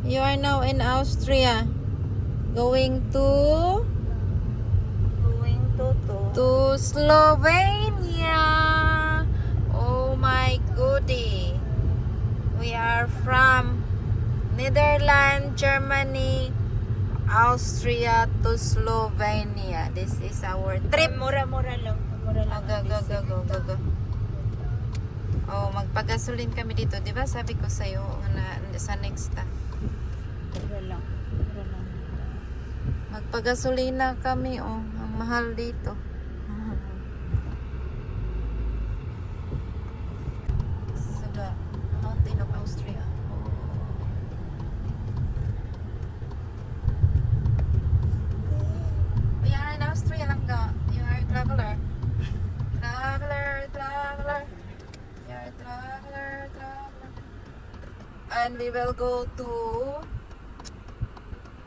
You are now in Austria. Going to Slovenia. Oh my goodie. We are from Netherlands, Germany, Austria to Slovenia. This is our trip. Mura-mura lang. Mura lang. Go. Oh, magpagasolin kami dito, 'di ba? Sabi ko sa iyo na sa next ta. Mura lang. Magpagasolina kami, oh. Ang mahal dito. Sa the mountain of Austria. We are in Austria lang ka. You are a traveler. Traveler. You are a traveler. And we will go to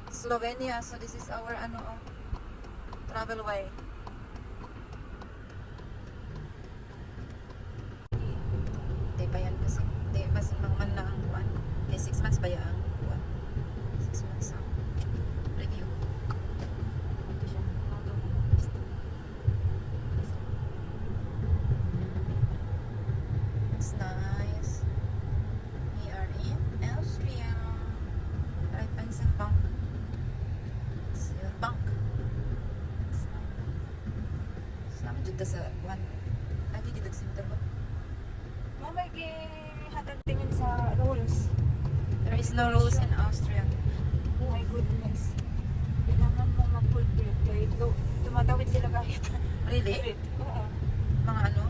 Slovenia. So this is our travel way. Di ba yan kasi? Di ba mang man na ang buwan? 6 months ba yan ang buwan? 6 months ang review. It's nice. We are in Austria. Reifensenbank. Bank. Sama dito sa one. Lagi dito sa center ba? Mamay hatag tingin sa rules. There is no rules in Austria. Oh my goodness. Kailangan mo mag-full grip. Kaya tumatawid sila kahit. Really? Oo. Mga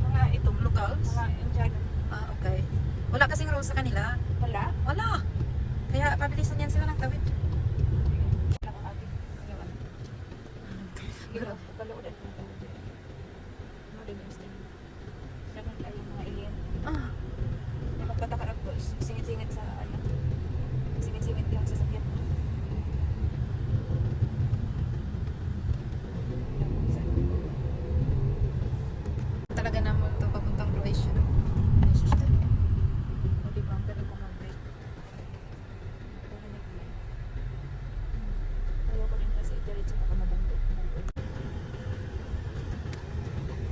Mga itong locals? Mga Indiano. Ah, okay. Wala kasing rules sa kanila. Wala? Wala. Kaya pabilisan yan sila ng tawid. Pagkaluudan mo. Ano din yung sting? Dapat tayo mga alien. Ah, Nakapatakarap ko. Singit-singit sa ano. Singit-singit yung sasakyan. talaga naman ito papuntang Croatia. O diba, ang galing ko mag-break. Ayaw ko rin kasi diretso na ka mabundok.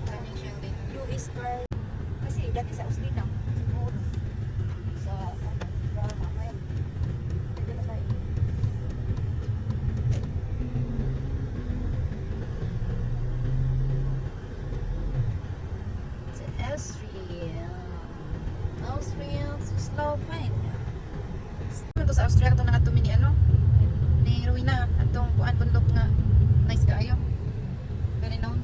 Daming shell din. US car. Kasi dati sa Oslina. Sa drama. Kaya, pwede na tayo. To Austria to Slovenia. Ito sa Austria ito na nga ni ni Ruina atong kuan bundok nga nice kaayo. Very known.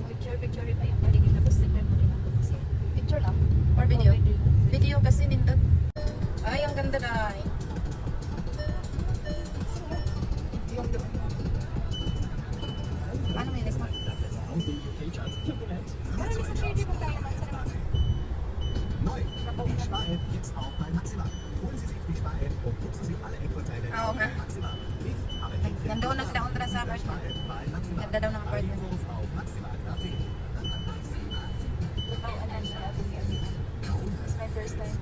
Picture pa yung paligid na basta mo rin ako kasi. Picture lang or video. Video kasi nindot. Ay, ang ganda na. Yung doon. Ano may next one? Parang sa 3D mo tayo man sa naman. Neu. Die Spar-App jetzt auch bei Maxima. Holen Sie sich die Spar-App und nutzen Sie alle Eckvorteile Ah, okay. bei Maxima. Nicht, aber hängt Nandoon na sila kontra sa die apartment. Spar-App bei Maxima. Ganda daw ng Alle apartment. Infos auf maxima.at. It's my first time.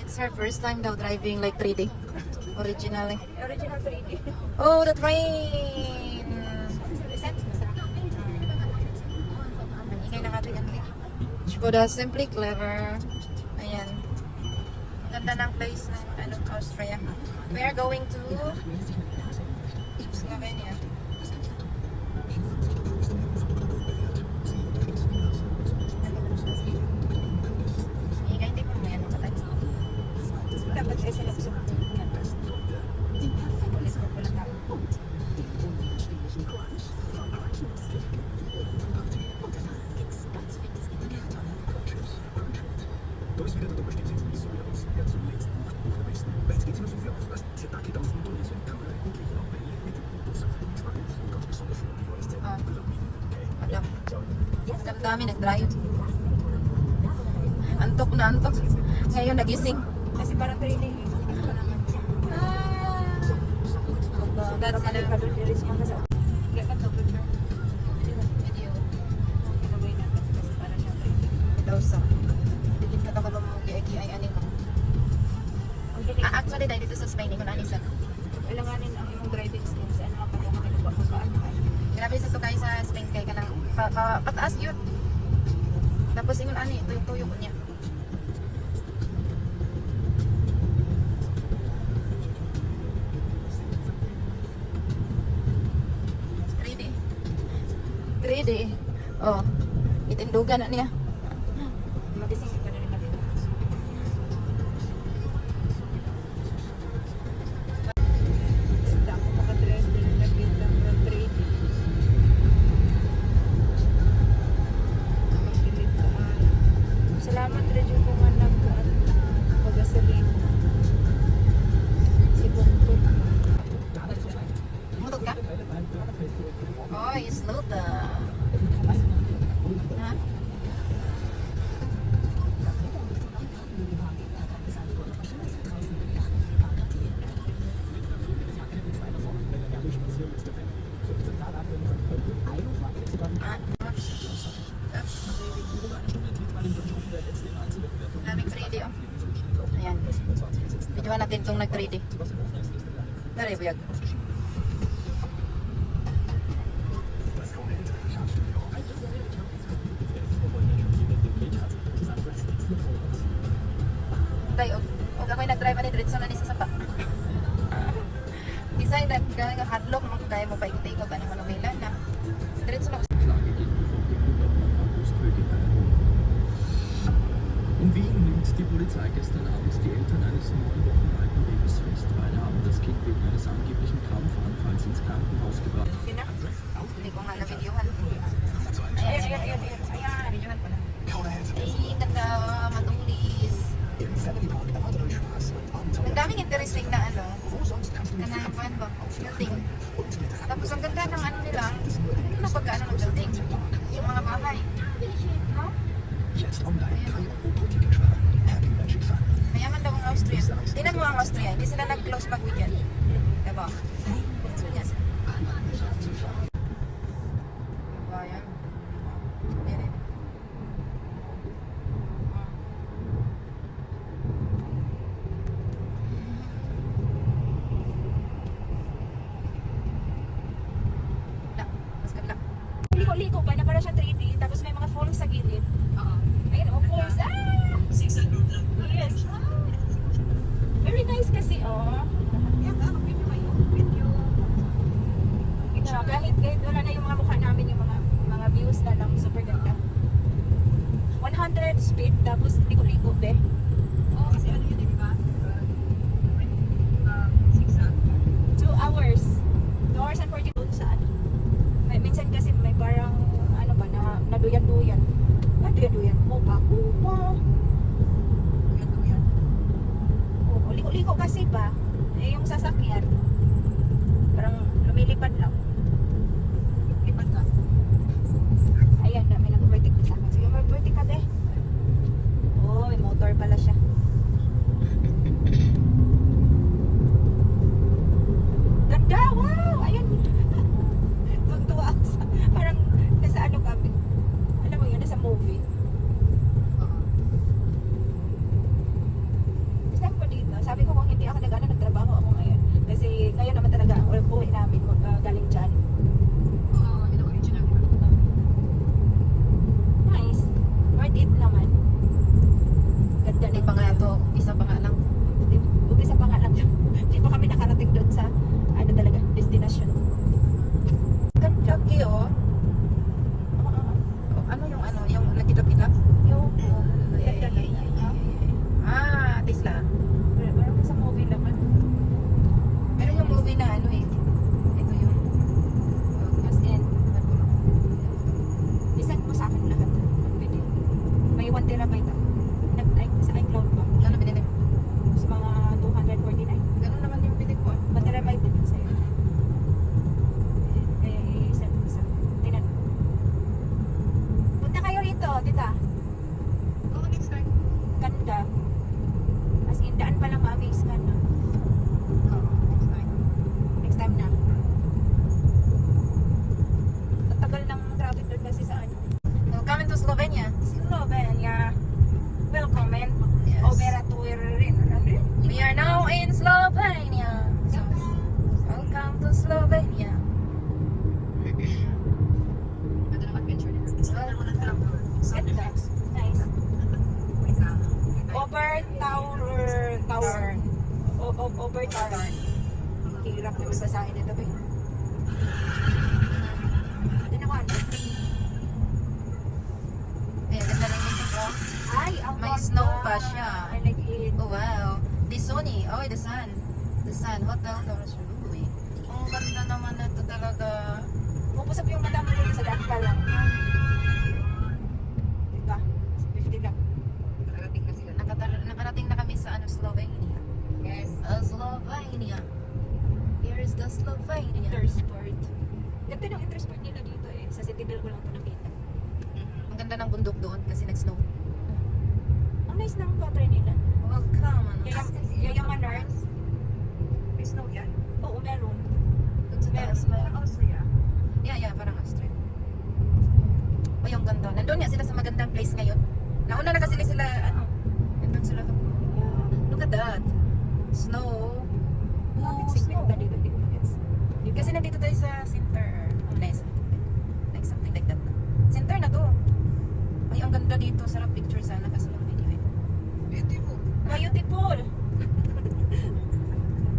It's her first time daw driving like 3D. Originally. Original 3D. Oh, the train! Recent, masarap. Ingay na katigan. Skoda Simply Clever. Ayan. Ganda ng place ng Austria. We are going to Slovenia. Ingay, hindi mo may patay. Dapat kayo sa lapso. Ulit ko pala tao. Dois wieder darüber steht sich nicht so wieder aus. Wer zunächst bucht, bucht am besten. Rechts geht's immer so viel aus. Was? Danke, da müssen wir durch. Kann man eigentlich auch bei Ihnen mit dem Bus auf den Spanisch. Ganz besonders für die Leute. Ah. Okay. Alam. Dami nag-drive. Antok na antok. Ngayon nagising. Kasi parang training eh. Hindi ko naman. That's Pagkakalik ka doon, there is mga sa... Kaya ka to, picture. Video. Ilagay natin kasi para siya training. Daw sa. Dili ka ba mo gi ay ani ko. Ang galing. Actually Usa day dito sa Spain ingon ani sa. Alanganin ang imong driving skills ano ang pagkakagawa ko sa ano. Grabe sa to kay sa Spain kay kanang pataas yun. Tapos ingon ani tuyo-tuyo ko niya. Ready. Oh. Itindugan na niya. Magising ka na rin natin. Basta ako makatrend din nakita ng trading. Pagpilit ka ay. Salamat rin yung kung anak ko at pagasalin. Si Bongkot. Mutot ka? Oh, slow ta. Ha? Daming 3D oh. Ayan. Videoan natin itong nag-3D. Dari buyag. Tay, og ako'y nag-drive ani diretso na ni sa sapa. Design na gawin ka hadlock mo kaya mo pa ikot-ikot ani Manila na. Diretso na. Klage gegen August Bögeberg. In Wien nimmt die Polizei gestern Abend die Eltern eines 9 Wochen alten Babys fest. Beide haben das Kind wegen eines angeblichen Krampfanfalls ins Krankenhaus gebracht. Sina? Hindi ko nga na-videohan. Ayan. Videohan ko na. Ay, ganda. Matulis. Ang daming interesting na ano. Kanahan ba? Building. Tapos ang ganda ng ano nila. Ano na pagkaano ng building? Yung mga bahay. No? Jetzt online 3 Euro pro Ticket sparen. Happy Magic Fun. Mayaman daw ang Austria. Tingnan mo ang Austria. Hindi sila nag-close pag weekend. Diba? Yes. Diba yan? Yan eh. Mas kabila. Liko-liko pa na para siyang 3D tapos may mga falls sa gilid. Ayun, oh, falls. Ah! 600 lang. Yes. Ah. Very nice kasi, oh. Kahit wala na yung mga mukha namin, yung mga views na lang, super ganda. 100 speed, tapos liko-liko, be. Oh, kasi ano yun, di ba? 2 hours. 2 hours and 40 doon sa ano. Minsan kasi may parang, ano ba, naduyan-duyan. Naduyan-duyan. Kupa. Oo, liko-liko kasi ba? Eh, yung sasakyan, parang lumilipad lang. Lipad ka. Ayan, may nag-vertic na sa akin. Sige, mag-vertic ka, be. Oh, may motor pala siya. Ganda! Wow! Ayun! Tuwa ako sa, parang nasa ano kami. Alam mo yun, nasa movie. Gusto ko dito. Sabi ko kung hindi ako nagtrabaho ako ngayon. Kasi ngayon naman talaga, uwi namin galing dyan. Nice. Worth it naman. Ganda Hindi na pa nga ito. Isa pa nga lang. Umpisa pa nga lang. Hindi pa kami nakarating doon sa ano talaga, destination. Ganda oh. Ano yung yung nagkita-kita? Yung ganda na. Ah, Tesla. Meron sa movie naman. overturn. Hirap na masasahin nito, be. Tinawan. Eh, ganda lang dito po. Ay, ang May ganda. snow pa siya. I like it. Oh, wow. The Sony. Oh, the Sun. The Sun. Hotel Torres. Uy. Ang ganda naman na ito talaga. Pupusap yung mata mo dito sa daan pa lang. Diba? 50 lang. Nakarating na kami sa Slovenia. Yes. Slovenia. Here is the Slovenia. Intersport. Ganda ng intersport nila dito eh. Sa City Bell ko lang ito nakita. Ang ganda ng bundok doon kasi nag-snow. Ang nice ng country nila. Welcome. Yayamanar. May snow yan? Oo, meron. Doon sa taas. Parang Austria. Yeah, parang Austria. Ay, ang ganda. Nandun nga sila sa magandang place ngayon. Nauna na kasi sila, nandun sila. Look at that. Snow. Bakit Oh, signal snow. ka dito? Hindi ko magets. Kasi nandito tayo sa center. Like something like that. Center na to. Ay, ang ganda dito. Sarap picture sana kasi yung video eh. Beautiful. Beautiful!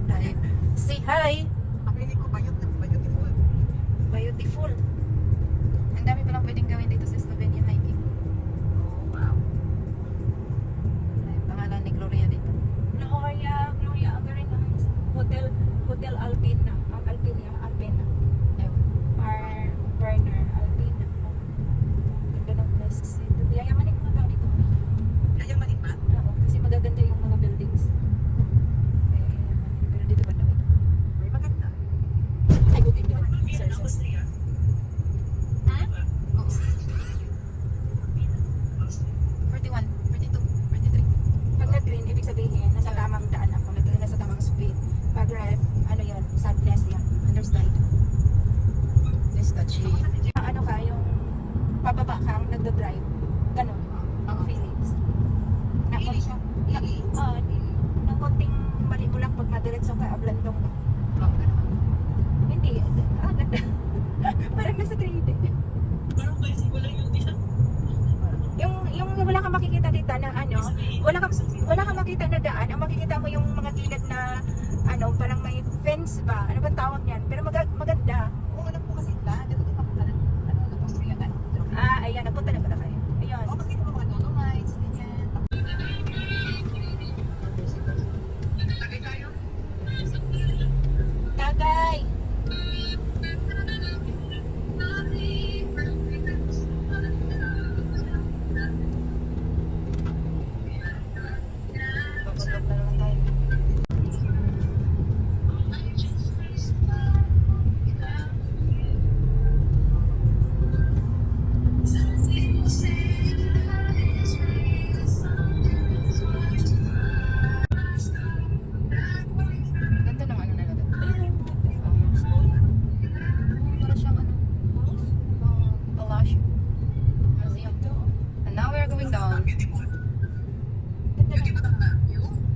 Ay, say hi! Pamili ko beautiful. Beautiful. Ang dami palang pwedeng gawin dito sa Slovenia hiking. Oh, wow. Ay, pangalan ni Gloria dito. Gloria, very nice. Hotel Alpina. Alpina. Ewan. Partner Alpina. Ang ganda ng places dito. Yayamanin ko na tao dito. Yayamanin ba? Oo, kasi magaganda yung mga buildings. Kaya yayamanin. Pero dito ba naman? May maganda. Ay, good idea. Sorry. Austria. Ha? 41, 42, 43. Pag nag-green, ibig sabihin, nasa tamang daan ako. Nasa tamang speed. Pag red, ano yan? Sadness yan. Understand? This touchy. Ano ka, yung pababa kang nagdadrive. Ganon. Ang feelings. Na, Pili siya. Pili. ng konting mali mo lang pag madiretso ka, ablandong ka. Hindi. Ganda. Parang nasa 3D. Parang bicycle lang yung isa. Yung wala kang makikita dito na ano, wala kang makita na daan, ang makikita mo yung mga gilid na ano, parang may fence ba? Ano ba tawag niyan? Pero maganda. Oo, alam ko kasi lahat. Dito ito papunta ng Austria na. Ayan, napunta na pala kayo. Ayun. Oo, makita mo mga Dolomites, ganyan. Tagay tayo. Tagay! Papundok na naman tayo. Ganda ng ano nila doon. Ayun. Para siyang ano, Palacio. Museum. And now we're going down. Ganda na.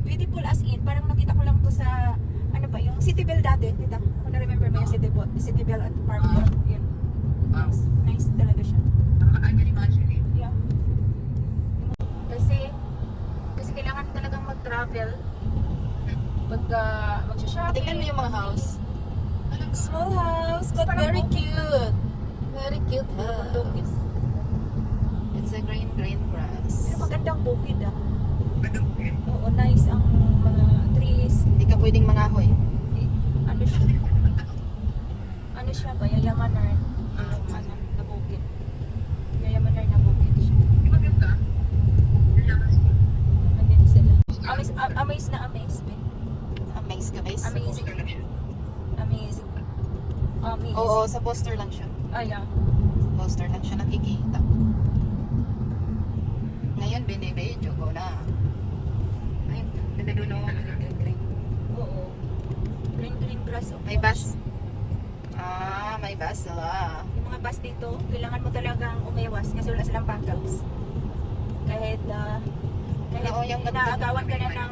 Beautiful as in, parang nakita ko lang to sa, ano ba, yung City Bell dati, kita. Kung na-remember mo yung City Bell at Park Bell. Yun. Nice talaga siya. I can imagine it. Yeah. Kasi kailangan talagang mag-travel pag mag-shopping. Tingnan mo yung mga house. Small house, but very cute. Very cute house. It's a green grass. Pero magandang bukid ah. Magandang din. Oo, nice ang mga trees. Hindi ka pwedeng mangahoy. Ano siya? Ano siya ba? Yayamanar. Ano, na bukid. Yayamanar na bukid siya. Di maganda? Nandito sila. Amaze na amaze. Be. Amaze ka guys. Amazing. Amazing. Amazing. Oo, sa poster lang siya. Ayan. Poster lang siya nakikita. Ngayon, binibidyo ko na. Ayun, ganda doon o. Green. Oo. Green grass. of May course. bus. May bus sila. Yung mga bus dito, kailangan mo talagang umiwas kasi wala silang backups. Kahit Oo, yung inaagawan ka na ng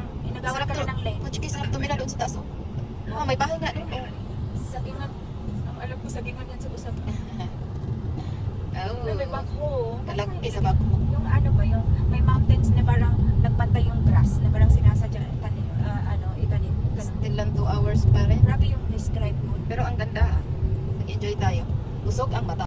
lane. Kuchiki, sarap tumila doon sa taas. Oh, may bahay nga doon. Sagingan. Ang alam ko sagingan yan sa usap. Oh. May bako. Talagay sa bako. Yung ano ba, yung may mountains na parang nagpantay yung grass na parang sinasadya itanim. Itanim. Ganun. hours pa rin. Grabe yung describe ko. Pero ang ganda. Nag-enjoy tayo. Busog ang mata.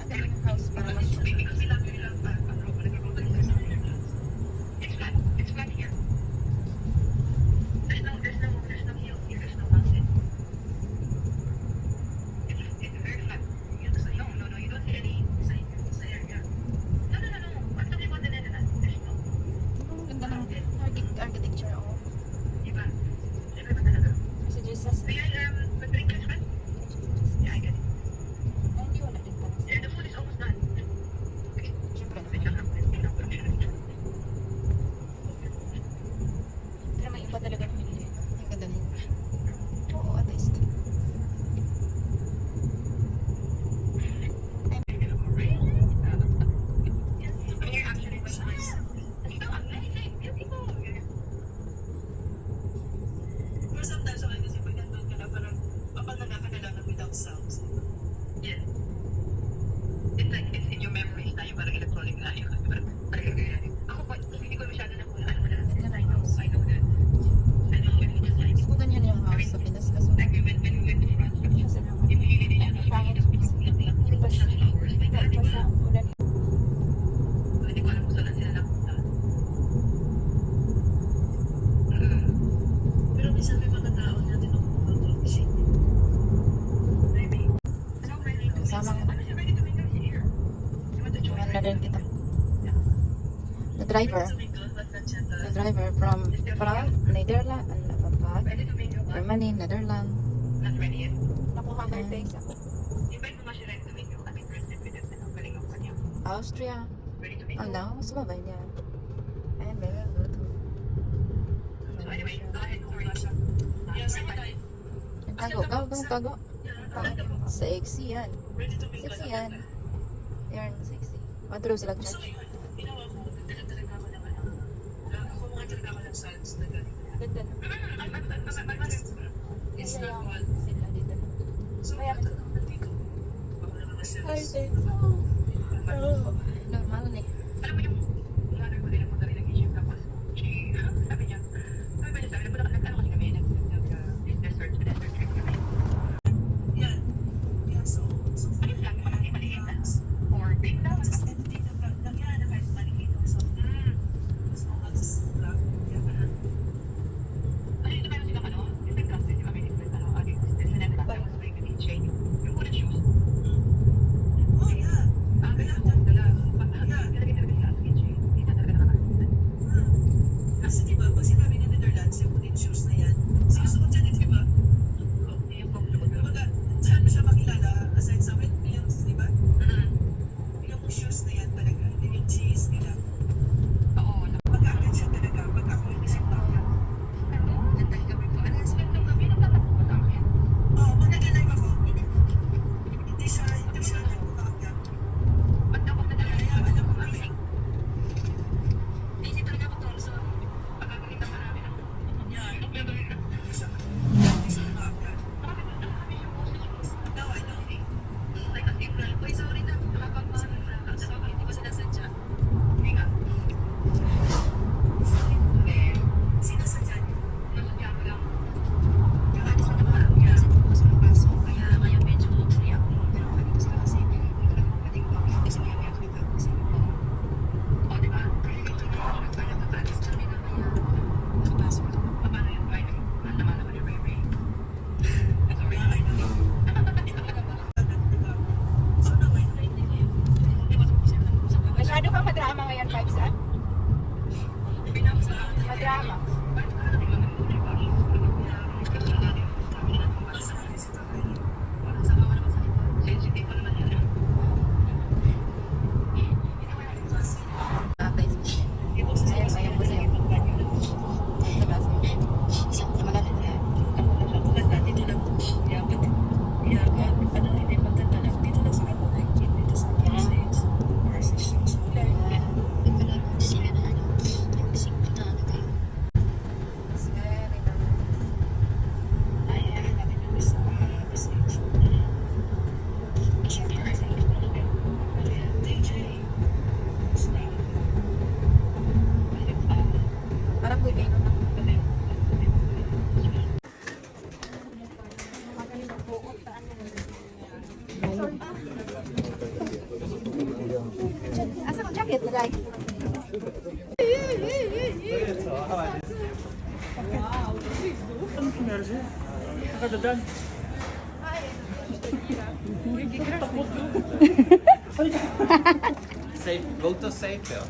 Ganun ang house para mas ang ganda ng architecture. Oh. Kasi Jesus. Ay, hindi wala din pala. Siyempre naman. Pero may iba talaga ng hindi. Ang ganda din. Oo, at least. Pero sometimes ako kasi pag nandun ka na parang papanganga ka na lang ng without sounds. Yes. It's like, it's in your memories na yung parang electronic na yun. Parang ako po, hindi ko masyado na kung ano na. I know that. I know, it's just like, Gusto ko ganyan yung house sa Pinas. Kaso like when we went to France, Kasi naman. if you really did Ang pangit. Iba sa flowers. Like, Iba sa ulan. hindi ko alam kung saan sila napunta. Pero minsan may mga tao na tinutulog to kasi maybe sama ko. Ready to make us here. You want to join? Tumahan na din kita. The driver. The driver from Netherlands. Ready to make your life? Germany, Netherlands. Not ready yet. Nakuha ko yung face ako. Invite mo nga siya ready to make you. I'm interested with it. Ang galing ang kanya. Austria. Ready to make Oh you. no, sumabay niya. Ayan, very good. So anyway, go ahead. Sorry. Yeah, sige tayo. Tago, tago. Sexy yan. Ready to make Sexy yan. Yan, sexy. Madro sila So dyan. yun, ginawa ko, nagdala-talaga ako ng ano. Kumuha talaga ako ng sounds na galing. Ganda no? It's Kaya not one. sila dito. So, Kaya- kaya ako nandito. Baka naman na sila. Normal eh. Alam mo yung mother ko din ang punta rin ng Egypt tapos sabi niya, sabi ba niya sa akin, nag-ano kasi kami, nag-desert trip kami. Yeah. Yeah, so Ano yung lang, parang maliit na? Or big na? just editing the vlog lang yan, na kahit maliit o so, as long as vlog, yeah. Ano yung meron silang ano? Yung nag-custom, di ba? May different ano, audio system. And then tapos may DJ. Yung unang shoes. Oh, yeah. Kaya ako, dala. Nalagay talaga sila sa DJ. Hindi na talaga nakakalimutan. Kasi diba, pag sinabi ng Netherlands, yung wooden shoes na yan, sinusuot dyan eh, diba? Yung pop-load. Kumbaga, saan mo siya makilala, aside sa windmills, diba? Yung shoes na yan talaga, yun yung cheese nila. Oo. Mag-aagad siya talaga, pag ako yung isang baka. Nagtahin kami po. Ano yung spend lang kami? Nagtatakbo ba kami? Oo, pag nag-live ako, hindi siya nagpapakagad. Ba't ako na talaga? Kaya alam ko kasi, Busy talaga ako tol. So, pagkagaling na marami ng yan, hindi siya nakakagad. No, I know. like a April. Uy, sorry na. Nakakapag hindi ko sinasadya. Hindi nga. Eh, Sinasadya niyo. nasadya ko lang. Yung alis na naman. Kasi hindi ko sa paso. Kaya ngayon medyo free ako. Pero dito sila kasi hindi ko pwedeng kumapit. Kasi may may ako kasi o, diba? Kasi dito na ako. Kaya papaalis kami na kaya nakapasok. Paano yung drive? Ano naman yung Ray? Sorry. Yeah, I know. So now I know. Masyado kang madrama ngayon, Vibes, ah? Madrama. Tatay sa Ayan, ayan ko sa'yo. Sa basa. Sa malapit na yan. Maganda dito lang. Yeah, but yeah, ano hindi maganda lang dito lang sa ako like dito sa States or sa shoes. Ayan. nangyari sa'yo? Nakadadan. Safe. Go to safe, Phil.